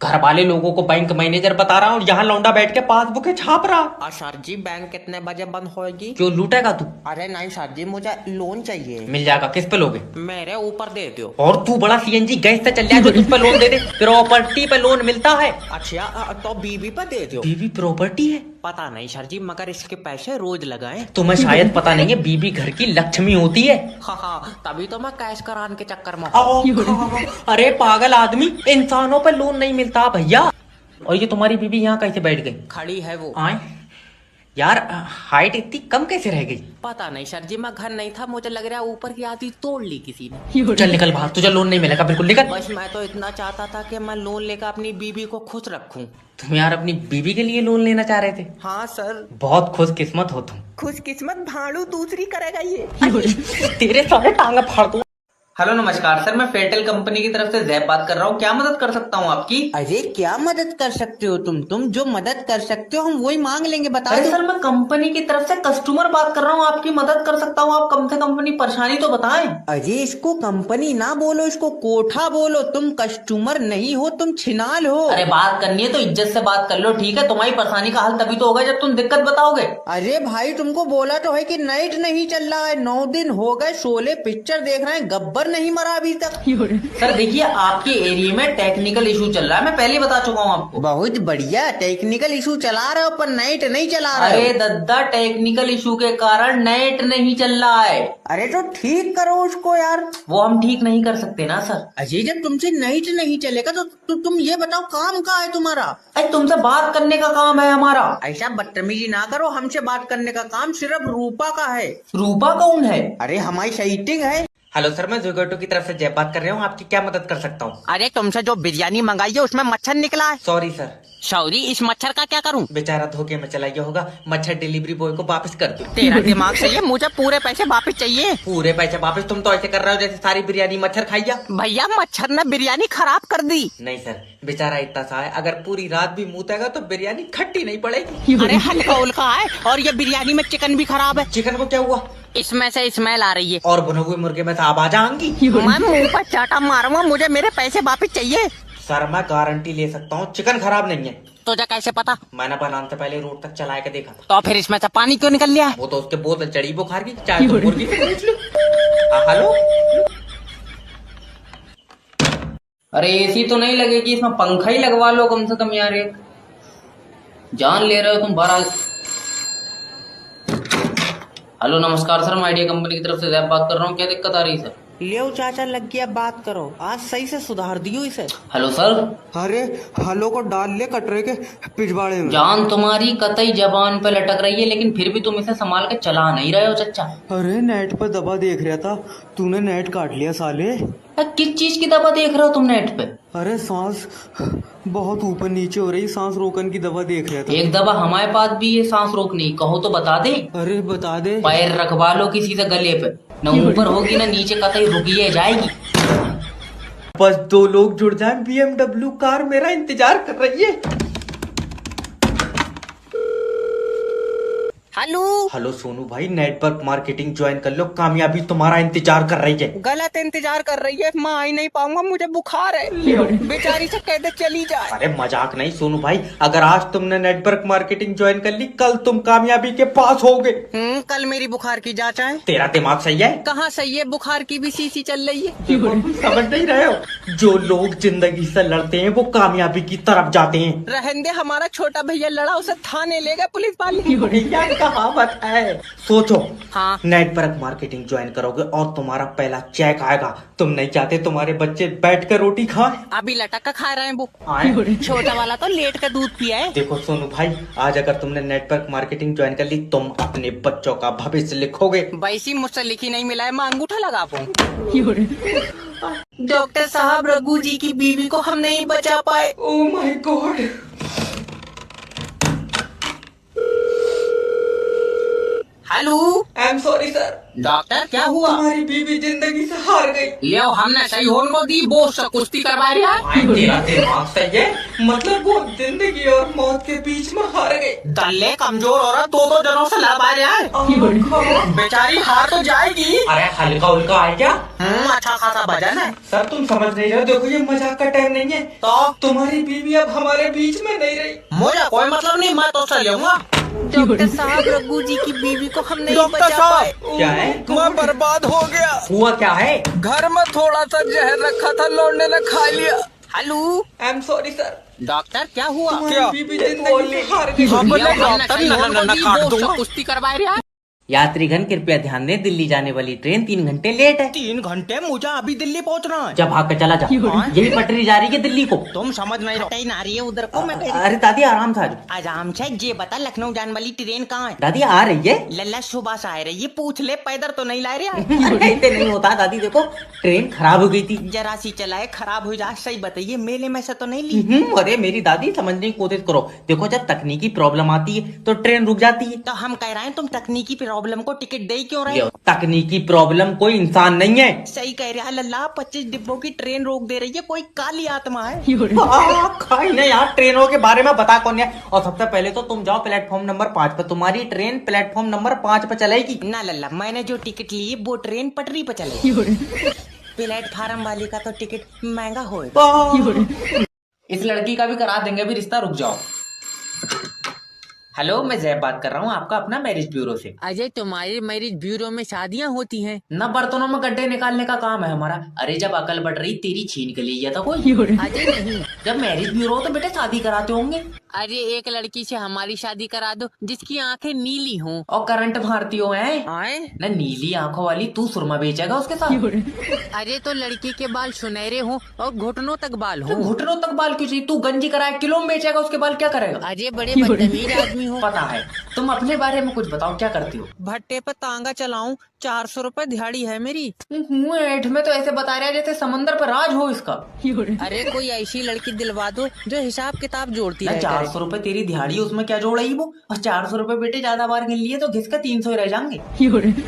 घर वाले लोगों को बैंक मैनेजर बता रहा हूँ, यहाँ लौंडा बैठ के पासबुक छाप रहा। सर जी बैंक कितने बजे बंद होगी? क्यों लूटेगा तू? अरे नहीं सर जी, मुझे लोन चाहिए। मिल जाएगा, किस पे लोगे? मेरे ऊपर दे दो। और तू बड़ा सीएनजी गैस से चल जाए जो तुझ पे लोन दे दे। प्रॉपर्टी पे लोन मिलता है। अच्छा तो बीवी पे दे दो। बीवी प्रॉपर्टी है? पता नहीं सर जी, मगर इसके पैसे रोज लगाए। तुम्हें शायद पता नहीं है, बीवी घर की लक्ष्मी होती है। हाँ, तभी तो मैं कैश कराने के चक्कर में। अरे पागल आदमी, इंसानों पे लोन नहीं मिलता भैया। और ये तुम्हारी बीवी यहाँ कैसे बैठ गई? खड़ी है वो। आए यार, हाइट इतनी कम कैसे रह गई? पता नहीं सर जी, मैं घर नहीं था, मुझे लग रहा है ऊपर की आधी तोड़ ली किसी ने। चल निकल बाहर, तुझे लोन नहीं मिलेगा, बिल्कुल निकल। बस मैं तो इतना चाहता था कि मैं लोन लेकर अपनी बीवी को खुश रखूं। तुम यार अपनी बीवी के लिए लोन लेना चाह रहे थे? हाँ सर। बहुत खुशकिस्मत हो तुम। खुशकिस्मत भाड़ू दूसरी करेगा ये। तेरे सारे टांगे फाड़ दूं। हेलो नमस्कार सर, मैं फेटल कंपनी की तरफ से जैब बात कर रहा हूँ। क्या मदद कर सकता हूँ आपकी? अरे क्या मदद कर सकते हो तुम जो मदद कर सकते हो हम वही मांग लेंगे, बता अरे दो। सर, मैं कंपनी की तरफ से कस्टमर बात कर रहा हूँ, आपकी मदद कर सकता हूँ। आप कम से कम अपनी परेशानी तो बताएं। अरे इसको कंपनी ना बोलो, इसको कोठा बोलो। तुम कस्टमर नहीं हो, तुम छिनाल हो। अरे बात करनी है तो इज्जत से बात कर लो, ठीक है? तुम्हारी परेशानी का हल तभी तो होगा जब तुम दिक्कत बताओगे। अरे भाई तुमको बोला तो है कि नाइट नहीं चल रहा है, 9 दिन हो गए शोले पिक्चर देख रहे हैं, गब्बर नहीं मरा अभी तक। सर देखिए, आपके एरिया में टेक्निकल इशू चल रहा है, मैं पहले ही बता चुका हूँ आपको। बहुत बढ़िया, टेक्निकल इशू चला रहे हो पर नाइट नहीं चला रहे अरे हो। दद्दा, टेक्निकल इशू के कारण नेट नहीं चल रहा है। अरे तो ठीक करो उसको यार। वो हम ठीक नहीं कर सकते ना सर। अजय जब तुमसे नाइट नहीं चलेगा तो तुम ये बताओ काम कहाँ है तुम्हारा? अरे तुमसे बात करने का काम है हमारा। ऐसा बदतमीजी ना करो, हमसे बात करने का काम सिर्फ रूपा का है। रूपा कौन है? अरे हमारी सेटिंग है। हेलो सर, मैं जोगेटो की तरफ से जय बात कर रहा हूँ, आपकी क्या मदद कर सकता हूँ? अरे तुमसे जो बिरयानी मंगाई है उसमें मच्छर निकला है। Sorry sir. सॉरी, इस मच्छर का क्या करूं? बेचारा धोखे में चला गया होगा, मच्छर डिलीवरी बॉय को वापस कर दो। तेरा दिमाग सही है, मुझे पूरे पैसे वापस चाहिए। पूरे पैसे वापस? तुम तो ऐसे कर रहे हो जैसे सारी बिरयानी मच्छर खाई जा। भैया मच्छर ने बिरयानी खराब कर दी। नहीं सर, बेचारा इतना सा है, अगर पूरी रात भी मुतेगा तो बिरयानी खट्टी नहीं पड़ेगी। अरे हल्का उल्का है, और ये बिरयानी में चिकन भी खराब है। चिकन को क्या हुआ? इसमें से स्मेल आ रही है। और भुने हुए मुर्गे में से आवाज आएंगी। मैं मुंह पर चाटा मारूंगा, मुझे मेरे पैसे वापस चाहिए। सर मैं गारंटी ले सकता हूँ, चिकन खराब नहीं है। तुझे कैसे पता? मैंने बनाने से पहले रोड तक चला के देखा था। तो फिर इसमें से पानी क्यों निकल लिया है? वो तो उसके बोतल चढ़ी बुखार की, चाहे तो मुर्गी से पूछ लो। हेलो, अरे एसी तो नहीं लगेगी इसमें, पंखा ही लगवा लो कम से कम यार। एक जान ले रहे हो तुम बारह। हेलो नमस्कार सर, मैं आइडिया कंपनी की तरफ से जैब बात कर रहा हूँ, क्या दिक्कत आ रही है सर? लियो चाचा लग गया, बात करो, आज सही से सुधार दियो इसे। Hello sir. अरे हलो को डाल ले कटरे के पिछवाड़े में। जान तुम्हारी कतई जबान पे लटक रही है, लेकिन फिर भी तुम इसे संभाल के चला नहीं रहे हो चच्चा। अरे नेट पर दबा देख रहा था, तूने नेट काट लिया साले। किस चीज की दवा देख रहे हो तुम नेट पे? अरे सांस बहुत ऊपर नीचे हो रही, सांस रोकन की दवा देख रहा था। एक दवा हमारे पास भी है सांस रोकने, कहो तो बता दे। अरे बता दे। पैर रखवा लो किसी से गले पे, न ऊपर होगी न नीचे, कतई रुकी है जाएगी। बस 2 लोग जुड़ जाएं, BMW कार मेरा इंतजार कर रही है। हेलो। हेलो सोनू भाई, नेटवर्क मार्केटिंग ज्वाइन कर लो, कामयाबी तुम्हारा इंतजार कर रही है। गलत इंतजार कर रही है, मैं आ ही नहीं पाऊंगा, मुझे बुखार है। बेचारी से कह दे चली जाए। अरे मजाक नहीं सोनू भाई, अगर आज तुमने नेटवर्क मार्केटिंग ज्वाइन कर ली, कल तुम कामयाबी के पास होगे। कल मेरी बुखार की जांच है। तेरा दिमाग सही है? कहाँ सही है, बुखार की भी सीसी चल रही है। समझ नहीं रहे हो? जो लोग जिंदगी से लड़ते हैं वो कामयाबी की तरफ जाते हैं। रहने दे, हमारा छोटा भैया लड़ा, उसे थाने ले गए पुलिस वाले। कहावत है। सोचो, हाँ। नेटवर्क मार्केटिंग ज्वाइन करोगे और तुम्हारा पहला चेक आएगा। तुम नहीं चाहते तुम्हारे बच्चे बैठ कर रोटी खाएं? अभी लटक कर खा रहे हैं वो। छोटा वाला तो लेट कर दूध पिया है। देखो सोनू भाई, आज अगर तुमने नेटवर्क मार्केटिंग ज्वाइन कर ली, तुम अपने बच्चों का भविष्य लिखोगे। वैसी मुझसे लिखी नहीं मिला है, मैं अंगूठा लगा पाऊँ। डॉक्टर साहब, रघु जी की बीवी को हम नहीं बचा पाए। Oh my God. Hello. I am sorry sir. Doctor क्या हुआ? हमारी बीवी जिंदगी से हार गई। ले हमने सही होने को दी, बोस से कुश्ती करवा रहा है। तेरा दिमाग सही है? मतलब वो जिंदगी और मौत के बीच में हार गए। दल्ले कमजोर औरत दो जनों से लड़ पा रहा है, बेचारी हार तो जाएगी। अरे हल्का उल्का है क्या? अच्छा खासा वजन है। सर तुम समझ नहीं रहे हो, देखो ये मजाक का टाइम नहीं है। तो तुम्हारी बीवी अब हमारे बीच में नहीं रही। मुझे कोई मतलब नहीं, मैं तो चलूंगा। डॉक्टर साहब, रघु जी की बीवी को हम नहीं बचा पाए। क्या है? मैं बर्बाद हो गया। हुआ क्या है? घर में थोड़ा सा जहर रखा था, लौंडे ने खा लिया। Hello, I am sorry sir. Doctor क्या हुआ? तुम्हारी बीवी जिंदगी में हार गई। डॉक्टर कुश्ती करवाए रहा। यात्रीगण कृपया ध्यान दें, दिल्ली जाने वाली ट्रेन 3 घंटे लेट है। 3 घंटे? मुझे अभी दिल्ली पहुंचना है। जब भाग कर चला जा, यही पटरी जा रही है दिल्ली को। तुम समझ नहीं रहे आ रही है उधर को। मैं अरे दादी आराम से आ जाओ। आराम से ये बता, लखनऊ जाने वाली ट्रेन कहाँ है? दादी आ रही है। लल्ला सुबह से आ रही है, पूछ ले पैदल तो नहीं ला रहे। ऐसे नहीं होता दादी, देखो ट्रेन खराब हो गई थी। जरा सी चलाए खराब हो जाए। सही बताइए, मेले में से तो नहीं ली? अरे मेरी दादी समझने की कोशिश करो। देखो जब तकनीकी प्रॉब्लम आती है तो ट्रेन रुक जाती है। तो हम कह रहे हैं तुम तकनीकी प्रॉब्लम को टिकट दे क्यों रहे हो? तकनीकी प्रॉब्लम कोई इंसान नहीं है। सही कह रहा है लल्ला, 25 डिब्बों की ट्रेन रोक दे रही है, कोई काली आत्मा है। खाई नहीं यार, ट्रेनों के बारे में बता कौन है। और सबसे पहले तो तुम जाओ प्लेटफॉर्म नंबर 5 पे, तुम्हारी ट्रेन प्लेटफॉर्म नंबर 5 पे चलेगी। ना लल्ला, मैंने जो टिकट ली है वो ट्रेन पटरी पे चलेगी। प्लेटफार्म वाली का तो टिकट महंगा होगा। इस लड़की का भी करा देंगे अभी रिश्ता, रुक जाओ। हेलो, मैं जैब बात कर रहा हूँ, आपका अपना मैरिज ब्यूरो से। अजय, तुम्हारे मैरिज ब्यूरो में शादियाँ होती हैं? न बर्तनों में गड्ढे निकालने का काम है हमारा। अरे जब अकल बढ़ रही तेरी छीन के लिए था कोई। अजय नहीं, जब मैरिज ब्यूरो हो तो बेटे शादी कराते होंगे। अरे एक लड़की से हमारी शादी करा दो जिसकी आंखें नीली हों और करंट मारती हो हैं। आए न नीली आंखों वाली तू सुरमा बेचेगा उसके साथ। अरे तो लड़की के बाल सुनहरे हों और घुटनों तक बाल तो हों। घुटनों तक बाल क्यों चाहिए? तू गंजी कराए किलो में बेचेगा, उसके बाल क्या करेगा? अजय बड़े बदतमीज आदमी हो। पता है। तुम अपने बारे में कुछ बताओ, क्या करती हो? भट्टे पे तांगा चलाऊं, 400 रुपए दिहाड़ी है मेरी। ऐठ में तो ऐसे बता रहा है जैसे समंदर पर राज हो इसका। अरे कोई ऐसी लड़की दिलवा दो जो हिसाब किताब जोड़ती है। 400 रुपए तेरी दिहाड़ी, उसमें क्या जोड़ रही वो? और 400 रुपए बेटे ज्यादा बार गिन लिए तो घिस के 300 ही रह जाएंगे।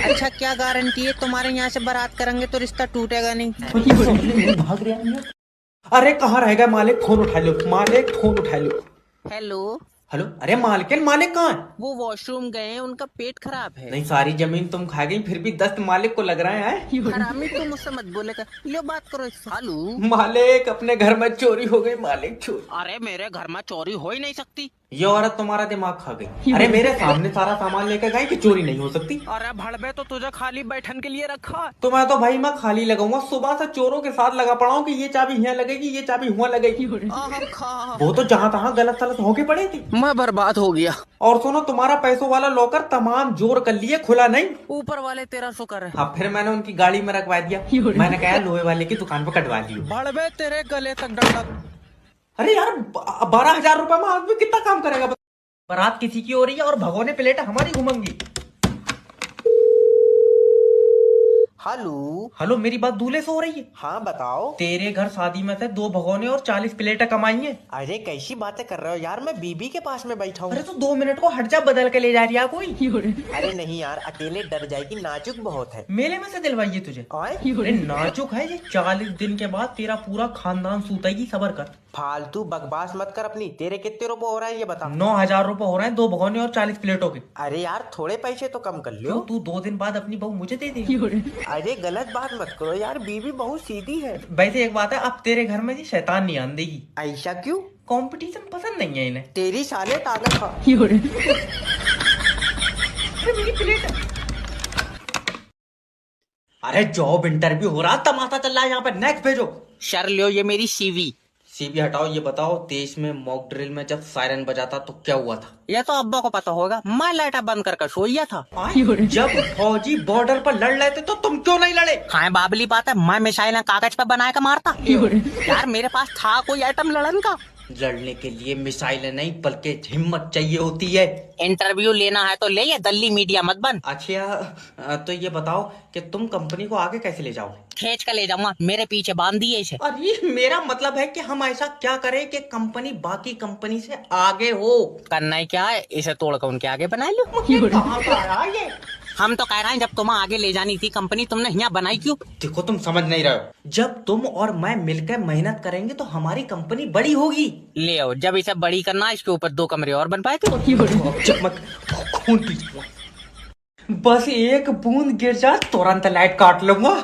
अच्छा क्या गारंटी है तुम्हारे यहाँ से बारात करेंगे तो रिश्ता टूटेगा नहीं? भाग रहा है। अरे कहाँ रहेगा मालिक? फोन उठा लो मालिक, फोन उठा लो। हेलो हेलो, अरे मालिकिन, मालिक कहाँ है? वो वॉशरूम गए हैं, उनका पेट खराब है। नहीं, सारी जमीन तुम खा गई फिर भी दस्त मालिक को लग रहा है। हरामी तुम मुझसे मत बोलेगा। लो बात करो सालू। मालिक अपने घर में चोरी हो गई मालिक, चोरी। अरे मेरे घर में चोरी हो ही नहीं सकती। ये औरत तुम्हारा दिमाग खा गई। अरे मेरे सामने सारा सामान लेकर गई कि चोरी नहीं हो सकती। अरे भड़बे तो तुझे खाली बैठन के लिए रखा। तो मैं तो भाई मैं खाली लगाऊंगा, सुबह से चोरों के साथ लगा पड़ा हूँ कि ये चाबी यहाँ लगेगी, ये चाबी हुआ लगेगी। वो तो जहाँ तहाँ गलत सलत होके पड़ी थी। मैं बर्बाद हो गया। और सुनो, तुम्हारा पैसों वाला लॉकर तमाम जोर कर लिए, खुला नहीं। ऊपर वाले 1300 कर। हाँ, फिर मैंने उनकी गाड़ी में रखवा दिया। मैंने कहा लोहे वाले की दुकान पर कटवा दियो। भड़बे तेरे गले तक डंडा। अरे यार 12,000 रुपए में आदमी कितना काम करेगा? बारात किसी की हो रही है और भगोने प्लेट हमारी घूमेंगी। हेलो हेलो, मेरी बात दूल्हे से हो रही है? हाँ बताओ। तेरे घर शादी में से 2 भगोने और 40 प्लेटें कमाई है। अरे कैसी बातें कर रहे हो यार, मैं बीबी के पास में बैठा हूँ। अरे तो 2 मिनट को हट जा, बदल के ले जा रही है कोई। अरे नहीं यार, अकेले डर जाएगी, नाजुक बहुत है। मेले में से दिलवाइए तुझे। अरे नाजुक है ये, 40 दिन के बाद तेरा पूरा खानदान सूतेगी, सबर कर। फालतू बकवास मत कर अपनी। तेरे कितने रुपए हो रहा है ये बता। 9,000 रुपए हो रहे हैं 2 भगोने और 40 प्लेटों के। अरे यार थोड़े पैसे तो कम कर लो। तू 2 दिन बाद अपनी बहू मुझे दे देगी। अरे गलत बात मत करो यार, बीबी बहुत सीधी है। वैसे एक बात है, अब तेरे घर में जी शैतान नहीं आन देगी। ऐसा क्यों? कंपटीशन पसंद नहीं है इन्हें। तेरी साले ताकत खा। मेरी प्लेट। अरे जॉब इंटरव्यू हो रहा, तमाशा चल रहा है यहाँ पे। नेक्स्ट भेजो। शर लो, ये मेरी सीवी। सीवी हटाओ। ये बताओ, देश में मॉक ड्रिल में जब सायरन बजाता तो क्या हुआ था? ये तो अब्बा को पता होगा, मैं लाइटा बंद कर सोया था। जब फौजी बॉर्डर पर लड़ रहे थे तो तुम क्यों नहीं लड़े? हाँ बाबली बात है, मैं मिसाइल कागज पे बनाया का मारता। यार मेरे पास था कोई आइटम लड़न का। लड़ने के लिए मिसाइल नहीं बल्कि हिम्मत चाहिए होती है। इंटरव्यू लेना है तो ले, ये दल्ली मीडिया मत बन। अच्छा तो ये बताओ कि तुम कंपनी को आगे कैसे ले जाओगे? खींच कर ले जाऊंगा, मेरे पीछे बांध दिए इसे। अरे मेरा मतलब है कि हम ऐसा क्या करें कि कंपनी बाकी कंपनी से आगे हो। करना ही क्या है, इसे तोड़कर उनके आगे बना लो। कहाँ का आया ये? हम तो कह रहे हैं जब तुम्हें आगे ले जानी थी कंपनी तुमने यहाँ बनाई क्यों? देखो तुम समझ नहीं रहे हो, जब तुम और मैं मिलकर मेहनत करेंगे तो हमारी कंपनी बड़ी होगी। ले आओ, जब इसे बड़ी करना इसके ऊपर 2 कमरे और बन पाए थे। चमक खून पी, बस एक बूंद गिर जा तुरंत लाइट काट लूंगा।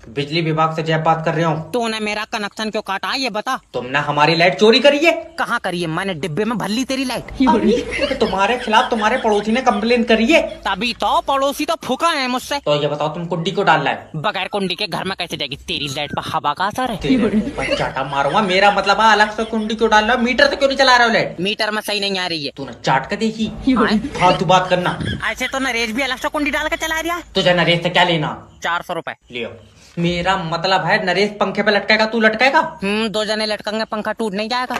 बिजली विभाग से जय बात कर रहा हूँ। तूने मेरा कनेक्शन क्यों काटा ये बता? तुमने हमारी लाइट चोरी करी है। कहाँ करी है? मैंने डिब्बे में भर ली तेरी लाइट। तुम्हारे खिलाफ तुम्हारे पड़ोसी ने कंप्लेन करी है। तभी तो पड़ोसी तो फूका है मुझसे। तो ये बताओ तुम कुंडी को डालना है? बगैर कुंडी के घर में कैसे जाएगी? तेरी लाइट पर हवा का असर है। तेरे ऊपर चाटा मारूंगा। मेरा मतलब है अलग से कुंडी क्यों डाल रहा हो? मीटर से क्यों नहीं चला रहे हो लाइट? मीटर में सही नहीं आ रही है। तूने चाट कर देखी? हाँ? फालतू बात करना। ऐसे तो नरेश भी अलग से कुंडी डाल के चला रहा है। तुझे नरेश से क्या लेना? 400 रुपए। लियो। मेरा मतलब है नरेश पंखे पे लटकेगा, तू लटकेगा? 2 जने लटकेंगे, पंखा टूट नहीं जाएगा।